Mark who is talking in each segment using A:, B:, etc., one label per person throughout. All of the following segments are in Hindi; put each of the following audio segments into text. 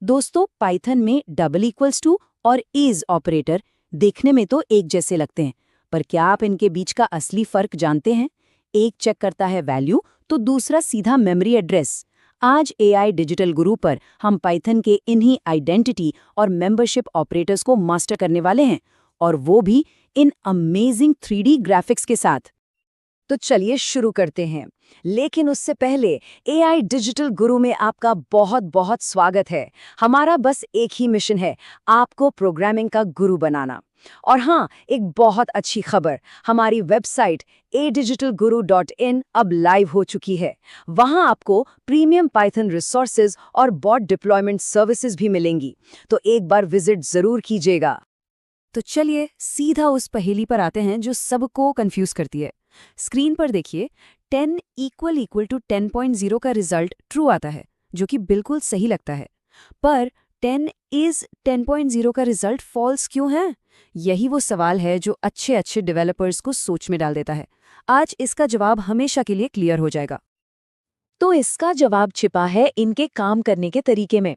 A: दोस्तों, पाइथन में डबल इक्वल्स टू और इज ऑपरेटर देखने में तो एक जैसे लगते हैं, पर क्या आप इनके बीच का असली फर्क जानते हैं? एक चेक करता है वैल्यू तो दूसरा सीधा मेमोरी एड्रेस। आज एआई डिजिटल गुरु पर हम पाइथन के इन्हीं आइडेंटिटी और मेंबरशिप ऑपरेटर्स को मास्टर करने वाले हैं, और वो भी इन अमेजिंग 3D ग्राफिक्स के साथ। तो चलिए शुरू करते हैं, लेकिन उससे पहले एआई डिजिटल गुरु में आपका बहुत बहुत स्वागत है। हमारा बस एक ही मिशन है, आपको प्रोग्रामिंग का गुरु बनाना। और हाँ, एक बहुत अच्छी खबर, हमारी वेबसाइट adigitalguru.in अब लाइव हो चुकी है। वहाँ आपको प्रीमियम पाइथन रिसोर्सेज और बॉट डिप्लॉयमेंट सर्विसेज भी मिलेंगी, तो एक बार विजिट जरूर कीजिएगा। तो चलिए सीधा उस पहेली पर आते हैं जो सबको कंफ्यूज करती है। स्क्रीन पर देखिए, 10 = 10.0 का रिजल्ट ट्रू आता है, जो कि बिल्कुल सही लगता है। पर 10 इज 10.0 का रिजल्ट फॉल्स क्यों है? यही वो सवाल है जो अच्छे डेवलपर्स को सोच में डाल देता है। आज इसका जवाब हमेशा के लिए क्लियर हो जाएगा। तो इसका जवाब छिपा है इनके काम करने के तरीके में।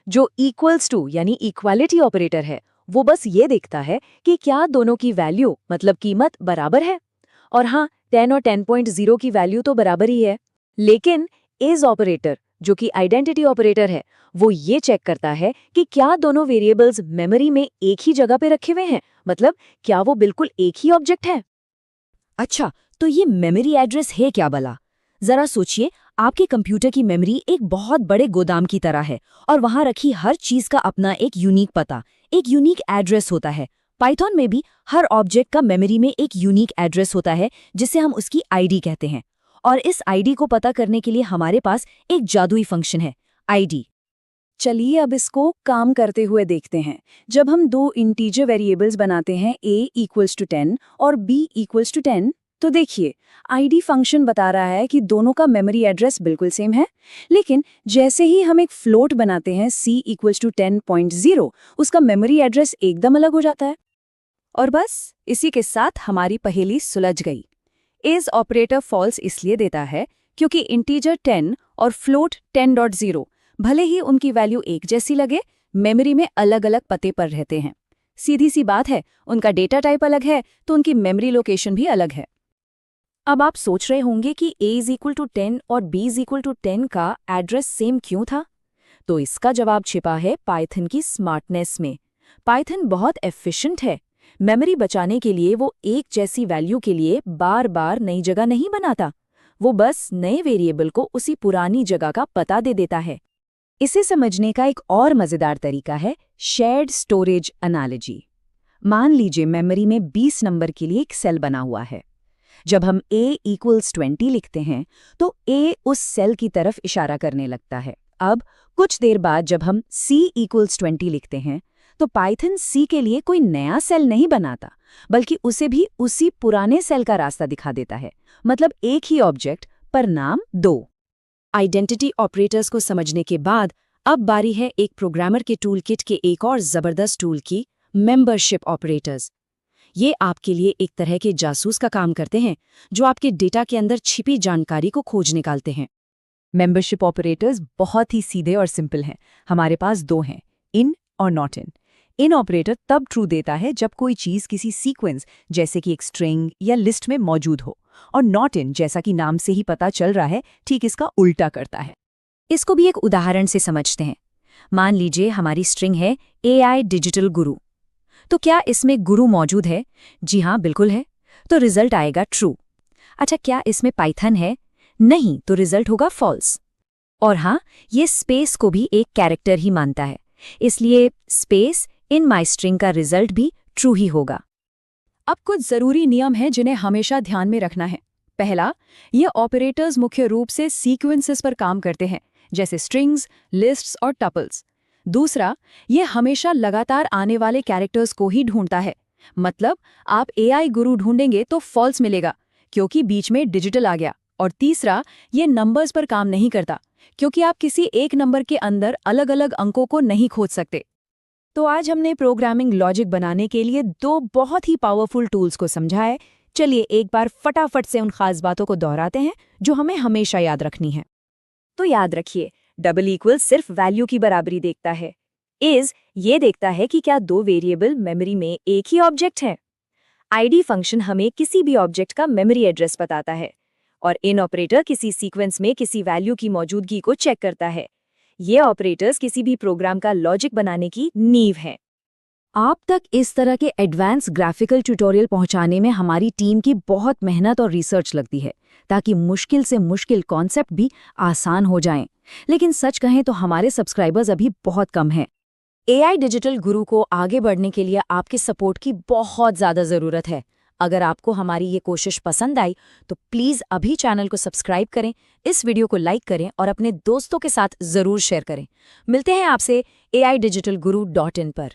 A: जो इक्वल्स टू यानी इक्वालिटी ऑपरेटर है, वो बस ये देखता है कि क्या दोनों की वैल्यू मतलब कीमत बराबर है। और हाँ, 10 और 10.0 की वैल्यू तो बराबर ही है। लेकिन इज ऑपरेटर, जो कि आइडेंटिटी ऑपरेटर है, वो ये चेक करता है कि क्या दोनों वेरिएबल्स मेमोरी में एक ही जगह पे रखे हुए हैं, मतलब क्या वो बिल्कुल एक ही ऑब्जेक्ट है। अच्छा, तो ये मेमोरी एड्रेस है क्या भला? जरा सोचिए, आपके कंप्यूटर की मेमोरी एक बहुत बड़े गोदाम की तरह है, और वहां रखी हर चीज का अपना एक यूनिक पता, एक यूनिक एड्रेस होता है। पाइथन में भी हर ऑब्जेक्ट का मेमोरी में एक यूनिक एड्रेस होता है, जिसे हम उसकी आईडी कहते हैं। और इस आईडी को पता करने के लिए हमारे पास एक जादुई फंक्शन है, आईडी। चलिए अब इसको काम करते हुए देखते हैं। जब हम दो इंटीजर वेरिएबल्स बनाते हैं, a = 10 और b = 10, तो देखिए, आईडी फंक्शन बता रहा है कि दोनों का मेमोरी एड्रेस बिल्कुल सेम है। लेकिन जैसे ही हम एक फ्लोट बनाते हैं, c = 10.0, उसका मेमोरी एड्रेस एकदम अलग हो जाता है। और बस इसी के साथ हमारी पहेली सुलझ गई। इज ऑपरेटर फॉल्स इसलिए देता है क्योंकि इंटीजर 10 और फ्लोट 10.0 भले ही उनकी वैल्यू एक जैसी लगे, मेमोरी में अलग अलग पते पर रहते हैं। सीधी सी बात है, उनका डेटा टाइप अलग है तो उनकी मेमोरी लोकेशन भी अलग है। अब आप सोच रहे होंगे कि a = 10 और b = 10 का एड्रेस सेम क्यों था? तो इसका जवाब छिपा है पाइथन की स्मार्टनेस में। पाइथन बहुत एफिशिएंट है। मेमोरी बचाने के लिए वो एक जैसी वैल्यू के लिए बार बार नई जगह नहीं बनाता। वो बस नए वेरिएबल को उसी पुरानी जगह का पता दे देता है। इसे समझने का एक और मजेदार तरीका है शेयर्ड स्टोरेज एनालॉजी। मान लीजिए मेमोरी में 20 नंबर के लिए एक सेल बना हुआ है। जब हम a = 20 लिखते हैं, तो a उस सेल की तरफ इशारा करने लगता है। अब कुछ देर बाद जब हम c = 20 लिखते हैं, तो पाइथन C के लिए कोई नया सेल नहीं बनाता, बल्कि उसे भी उसी पुराने सेल का रास्ता दिखा देता है। मतलब एक ही ऑब्जेक्ट पर नाम 2। आइडेंटिटी ऑपरेटर्स को समझने के बाद अब बारी है एक प्रोग्रामर के टूलकिट के एक और जबरदस्त टूल की, मेंबरशिप ऑपरेटर्स। ये आपके लिए एक तरह के जासूस का काम करते हैं, जो आपके डेटा के अंदर छिपी जानकारी को खोज निकालते हैं। मेंबरशिप ऑपरेटर्स बहुत ही सीधे और सिंपल हैं। हमारे पास दो हैं, इन और नॉट इन। इन ऑपरेटर तब ट्रू देता है जब कोई चीज किसी सीक्वेंस जैसे कि एक स्ट्रिंग या लिस्ट में मौजूद हो, और नॉट इन, जैसा कि नाम से ही पता चल रहा है, ठीक इसका उल्टा करता है। इसको भी एक उदाहरण से समझते हैं। मान लीजिए हमारी स्ट्रिंग है एआई डिजिटल गुरु। तो क्या इसमें गुरु मौजूद है? जी हाँ, बिल्कुल है। तो रिजल्ट आएगा ट्रू। अच्छा, क्या इसमें पाइथन है? नहीं, तो रिजल्ट होगा फॉल्स। और हाँ, ये स्पेस को भी एक कैरेक्टर ही मानता है, इसलिए स्पेस इन माई स्ट्रिंग का रिजल्ट भी ट्रू ही होगा। अब कुछ जरूरी नियम हैं जिन्हें हमेशा ध्यान में रखना है। पहला, ये ऑपरेटर्स मुख्य रूप से सीक्वेंसेस पर काम करते हैं, जैसे स्ट्रिंग्स, लिस्ट्स और टपल्स। दूसरा, ये हमेशा लगातार आने वाले कैरेक्टर्स को ही ढूंढता है। मतलब आप एआई गुरु ढूंढेंगे तो फॉल्स मिलेगा, क्योंकि बीच में डिजिटल आ गया। और तीसरा, ये नंबर्स पर काम नहीं करता, क्योंकि आप किसी एक नंबर के अंदर अलग अलग अंकों को नहीं खोज सकते। तो आज हमने प्रोग्रामिंग लॉजिक बनाने के लिए दो बहुत ही पावरफुल टूल्स को समझा है। चलिए एक बार फटाफट से उन खास बातों को दोहराते हैं जो हमें हमेशा याद रखनी है। तो याद रखिए,
B: डबल इक्वल सिर्फ वैल्यू की बराबरी देखता है। इज ये देखता है कि क्या दो वेरिएबल मेमोरी में एक ही ऑब्जेक्ट है। आईडी फंक्शन हमें किसी भी ऑब्जेक्ट का मेमोरी एड्रेस बताता है और इन ऑपरेटर किसी सीक्वेंस में किसी वैल्यू की मौजूदगी को चेक करता है। ये ऑपरेटर्स किसी भी प्रोग्राम का लॉजिक बनाने की नींव हैं।
A: आप तक इस तरह के एडवांस ग्राफिकल ट्यूटोरियल पहुंचाने में हमारी टीम की बहुत मेहनत और रिसर्च लगती है, ताकि मुश्किल से मुश्किल कॉन्सेप्ट भी आसान हो जाएं। लेकिन सच कहें तो हमारे सब्सक्राइबर्स अभी बहुत कम हैं। एआई डिजिटल गुरु को आगे बढ़ने के लिए आपके सपोर्ट की बहुत ज़्यादा ज़रूरत है। अगर आपको हमारी ये कोशिश पसंद आई तो प्लीज़ अभी चैनल को सब्सक्राइब करें, इस वीडियो को लाइक करें और अपने दोस्तों के साथ ज़रूर शेयर करें। मिलते हैं आपसे AI digitalguru.in पर।